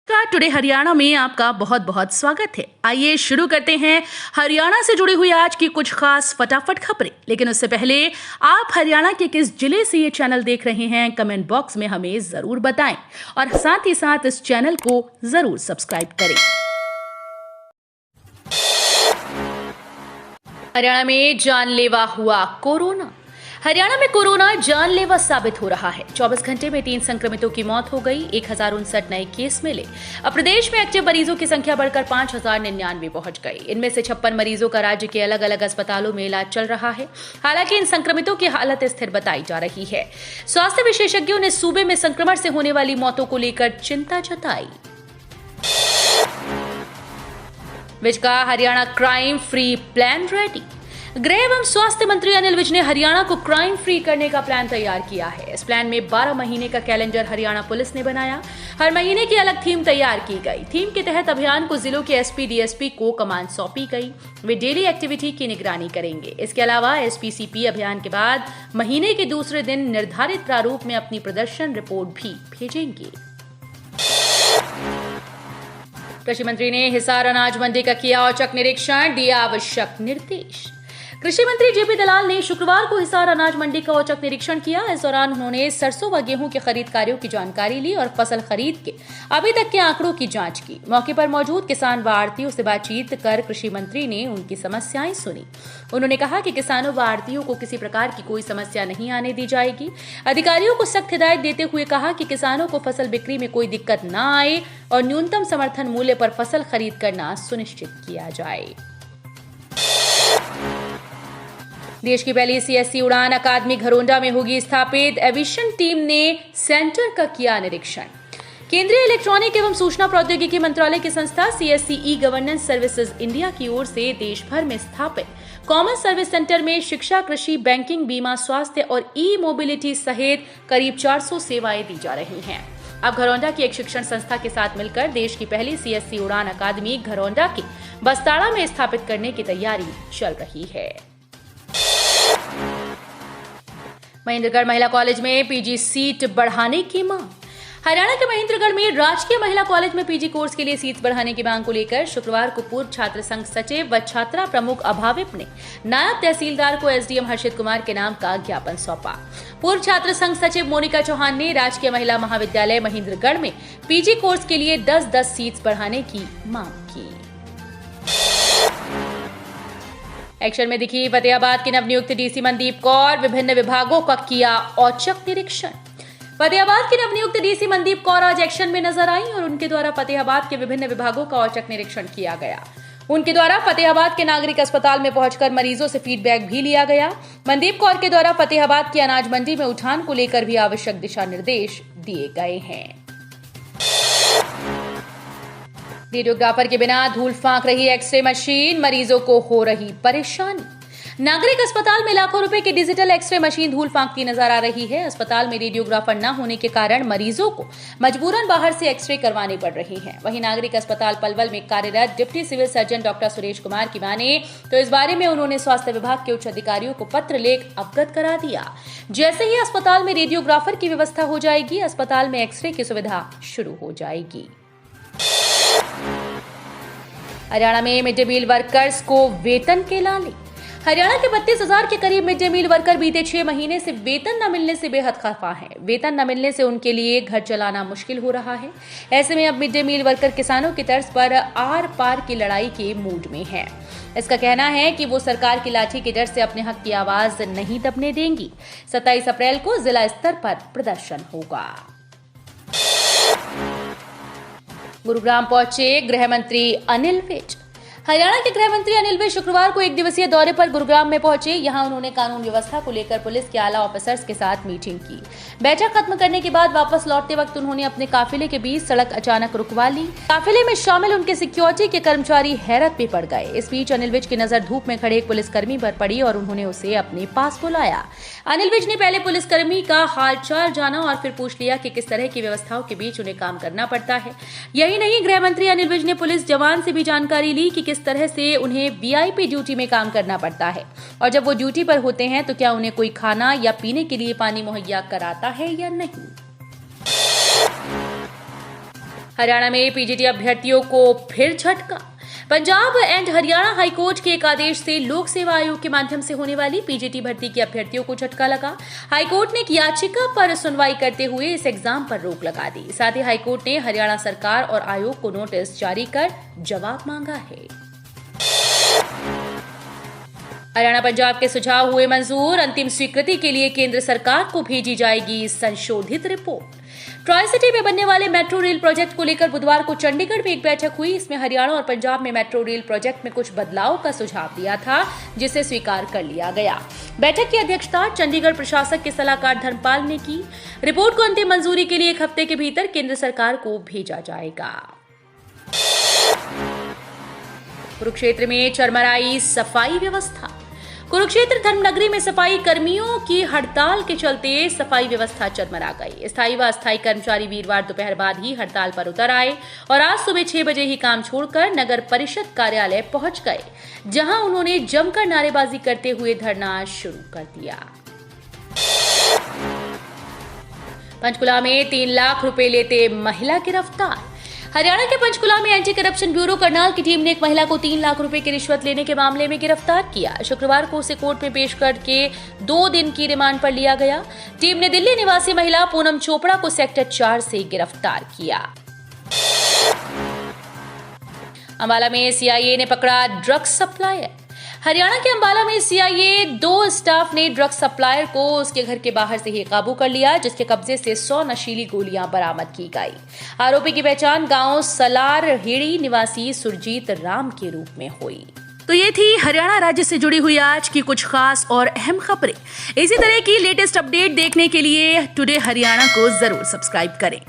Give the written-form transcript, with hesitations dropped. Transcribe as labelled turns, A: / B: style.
A: Today Haryana में आपका बहुत बहुत स्वागत है। आइए शुरू करते हैं हरियाणा से जुड़ी हुई आज की कुछ खास फटाफट खबरें। लेकिन उससे पहले आप हरियाणा के किस जिले से ये चैनल देख रहे हैं कमेंट बॉक्स में हमें जरूर बताएं और साथ ही साथ इस चैनल को जरूर सब्सक्राइब करें। हरियाणा में जानलेवा हुआ कोरोना। हरियाणा में कोरोना जानलेवा साबित हो रहा है। 24 घंटे में 3 संक्रमितों की मौत हो गई, 1059 नए केस मिले। अब प्रदेश में एक्टिव मरीजों की संख्या बढ़कर 5099 पहुंच गई। इनमें से 56 मरीजों का राज्य के अलग अलग अस्पतालों में इलाज चल रहा है। हालांकि इन संक्रमितों की हालत स्थिर बताई जा रही है। स्वास्थ्य विशेषज्ञों ने सूबे में संक्रमण से होने वाली मौतों को लेकर चिंता जताई। विज का Haryana crime free plan ready. गृह एवं स्वास्थ्य मंत्री अनिल विज ने हरियाणा को क्राइम फ्री करने का प्लान तैयार किया है। इस प्लान में 12 महीने का कैलेंडर हरियाणा पुलिस ने बनाया। हर महीने की अलग थीम तैयार की गई। थीम के तहत अभियान को जिलों के एसपी डीएसपी को कमान सौंपी गई। वे डेली एक्टिविटी की निगरानी करेंगे। इसके अलावा एसपी सीपी अभियान के बाद महीने के दूसरे दिन निर्धारित प्रारूप में अपनी प्रदर्शन रिपोर्ट भी भेजेंगे। कृषि मंत्री ने हिसार अनाज मंडी का किया औचक निरीक्षण, दिया आवश्यक निर्देश। कृषि मंत्री जेपी दलाल ने शुक्रवार को हिसार अनाज मंडी का औचक निरीक्षण किया। इस दौरान उन्होंने सरसों व गेहूं के खरीद कार्यों की जानकारी ली और फसल खरीद के अभी तक के आंकड़ों की जांच की। मौके पर मौजूद किसान व आड़तियों से बातचीत कर कृषि मंत्री ने उनकी समस्याएं सुनी। उन्होंने कहा कि किसानों व आड़तियों को किसी प्रकार की कोई समस्या नहीं आने दी जाएगी। अधिकारियों को सख्त हिदायत देते हुए कहा कि किसानों को फसल बिक्री में कोई दिक्कत न आए और न्यूनतम समर्थन मूल्य पर फसल खरीद करना सुनिश्चित किया जाए। देश की पहली सीएससी उड़ान अकादमी घरोंडा में होगी स्थापित। एविएशन टीम ने सेंटर का किया निरीक्षण। केंद्रीय इलेक्ट्रॉनिक एवं सूचना प्रौद्योगिकी मंत्रालय की संस्था CSC e governance services India की ओर से देश भर में स्थापित कॉमन सर्विस सेंटर में शिक्षा, कृषि, बैंकिंग, बीमा, स्वास्थ्य और ई मोबिलिटी सहित करीब 400 सेवाएं दी जा रही हैं। अब घरौंडा की एक शिक्षण संस्था के साथ मिलकर देश की पहली सीएससी उड़ान अकादमी घरौंडा के बस्ताड़ा में स्थापित करने की तैयारी चल रही है। महेंद्रगढ़ महिला कॉलेज में पीजी सीट बढ़ाने की मांग। हरियाणा के महेंद्रगढ़ में राजकीय महिला कॉलेज में पीजी कोर्स के लिए सीट बढ़ाने की मांग को लेकर शुक्रवार को पूर्व छात्र संघ सचिव व छात्रा प्रमुख अभाविप ने नायब तहसीलदार को एसडीएम हर्षित कुमार के नाम का ज्ञापन सौंपा। पूर्व छात्र संघ सचिव मोनिका चौहान ने राजकीय महिला महाविद्यालय महेंद्रगढ़ में पीजी कोर्स के लिए 10-10 सीट बढ़ाने की मांग की। एक्शन में दिखी फतेहाबाद के नवनियुक्त डीसी मनदीप कौर। विभिन्न विभागों का किया औचक निरीक्षण। फतेहाबाद के नवनियुक्त डीसी मनदीप कौर आज एक्शन में नजर आई और उनके द्वारा फतेहाबाद के विभिन्न विभागों का औचक निरीक्षण किया गया। उनके द्वारा फतेहाबाद के नागरिक अस्पताल में पहुंचकर मरीजों से फीडबैक भी लिया गया। मनदीप कौर के द्वारा फतेहाबाद की अनाज मंडी में उठान को लेकर भी आवश्यक दिशा निर्देश दिए गए हैं। रेडियोग्राफर के बिना धूल फांक रही एक्सरे मशीन, मरीजों को हो रही परेशानी। नागरिक अस्पताल में लाखों रुपए की डिजिटल एक्सरे मशीन धूल फांकती नजर आ रही है। अस्पताल में रेडियोग्राफर न होने के कारण मरीजों को मजबूरन बाहर से एक्सरे करवाने पड़ रही हैं। वहीं नागरिक अस्पताल पलवल में कार्यरत deputy civil surgeon doctor Suresh Kumar की माने तो इस बारे में उन्होंने स्वास्थ्य विभाग के उच्च अधिकारियों को पत्र लेख अवगत करा दिया। जैसे ही अस्पताल में रेडियोग्राफर की व्यवस्था हो जाएगी, अस्पताल में एक्सरे की सुविधा शुरू हो जाएगी। हरियाणा में मिड डे मील वर्कर्स को वेतन के लाले। हरियाणा के 32,000 के करीब मिड डे मील वर्कर बीते 6 महीने से वेतन न मिलने से बेहद खफा हैं। वेतन न मिलने से उनके लिए घर चलाना मुश्किल हो रहा है। ऐसे में अब मिड डे मील वर्कर किसानों की तर्ज पर आर पार की लड़ाई के मूड में है। इसका कहना है कि वो सरकार की लाठी के डर से अपने हक की आवाज नहीं दबने देंगी। 27 अप्रैल को जिला स्तर पर प्रदर्शन होगा। गुरुग्राम पहुंचे गृह मंत्री अनिल विज। हरियाणा के गृह मंत्री अनिल विज शुक्रवार को एक दिवसीय दौरे पर गुरुग्राम में पहुंचे। यहां उन्होंने कानून व्यवस्था को लेकर पुलिस के आला ऑफिसर्स के साथ मीटिंग की। बैठक खत्म करने के बाद वापस लौटते वक्त उन्होंने अपने काफिले के बीच सड़क अचानक रुकवा ली। काफिले में शामिल उनके सिक्योरिटी के कर्मचारी हैरत में पड़ गए। इस बीच अनिल विज की नजर धूप में खड़े एक पुलिसकर्मी पर पड़ी और उन्होंने उसे अपने पास बुलाया। अनिल विज ने पहले पुलिसकर्मी का हालचाल जाना और फिर पूछ लिया कि किस तरह की व्यवस्थाओं के बीच उन्हें काम करना पड़ता है। यही नहीं, गृह मंत्री अनिल विज ने पुलिस जवान से भी जानकारी ली कि किस तरह से उन्हें वीआईपी ड्यूटी में काम करना पड़ता है और जब वो ड्यूटी पर होते हैं तो क्या उन्हें कोई खाना या पीने के लिए पानी मुहैया कराता है या नहीं। हरियाणा में पीजीटी अभ्यर्थियों को फिर झटका। पंजाब एंड हरियाणा हाईकोर्ट के एक आदेश से लोक सेवा आयोग के माध्यम से होने वाली पीजीटी भर्ती के अभ्यर्थियों को झटका लगा। हाईकोर्ट ने एक याचिका पर सुनवाई करते हुए इस एग्जाम पर रोक लगा दी। साथ ही हाईकोर्ट ने हरियाणा सरकार और आयोग को नोटिस जारी कर जवाब मांगा है। हरियाणा पंजाब के सुझाव हुए मंजूर। अंतिम स्वीकृति के लिए केंद्र सरकार को भेजी जाएगी संशोधित रिपोर्ट। ट्राई सिटी में बनने वाले मेट्रो रेल प्रोजेक्ट को लेकर बुधवार को चंडीगढ़ में एक बैठक हुई। इसमें हरियाणा और पंजाब में मेट्रो रेल प्रोजेक्ट में कुछ बदलाव का सुझाव दिया था, जिसे स्वीकार कर लिया गया। बैठक की अध्यक्षता चंडीगढ़ प्रशासक के सलाहकार धर्मपाल ने की। रिपोर्ट को अंतिम मंजूरी के लिए 1 हफ्ते के भीतर केंद्र सरकार को भेजा जाएगा। कुरुक्षेत्र में चरमराई सफाई व्यवस्था। कुरुक्षेत्र धर्मनगरी में सफाई कर्मियों की हड़ताल के चलते सफाई व्यवस्था चरमरा गई। स्थायी व अस्थायी कर्मचारी वीरवार दोपहर बाद ही हड़ताल पर उतर आए और आज सुबह 6 बजे ही काम छोड़कर नगर परिषद कार्यालय पहुंच गए, जहां उन्होंने जमकर नारेबाजी करते हुए धरना शुरू कर दिया। पंचकुला में 3 लाख रुपए लेते महिला गिरफ्तार। हरियाणा के पंचकुला में एंटी करप्शन ब्यूरो करनाल की टीम ने एक महिला को 3 लाख रुपए की रिश्वत लेने के मामले में गिरफ्तार किया। शुक्रवार को उसे कोर्ट में पेश करके 2 दिन की रिमांड पर लिया गया। टीम ने दिल्ली निवासी महिला पूनम चोपड़ा को सेक्टर 4 से गिरफ्तार किया। अंबाला में सीआईए ने पकड़ा ड्रग्स सप्लायर। हरियाणा के अंबाला में सीआईए 2 स्टाफ ने ड्रग्स सप्लायर को उसके घर के बाहर से ही काबू कर लिया, जिसके कब्जे से 100 नशीली गोलियां बरामद की गई। आरोपी की पहचान गांव सलार हेड़ी निवासी सुरजीत राम के रूप में हुई। तो ये थी हरियाणा राज्य से जुड़ी हुई आज की कुछ खास और अहम खबरें। इसी तरह की लेटेस्ट अपडेट देखने के लिए टुडे हरियाणा को जरूर सब्सक्राइब करें।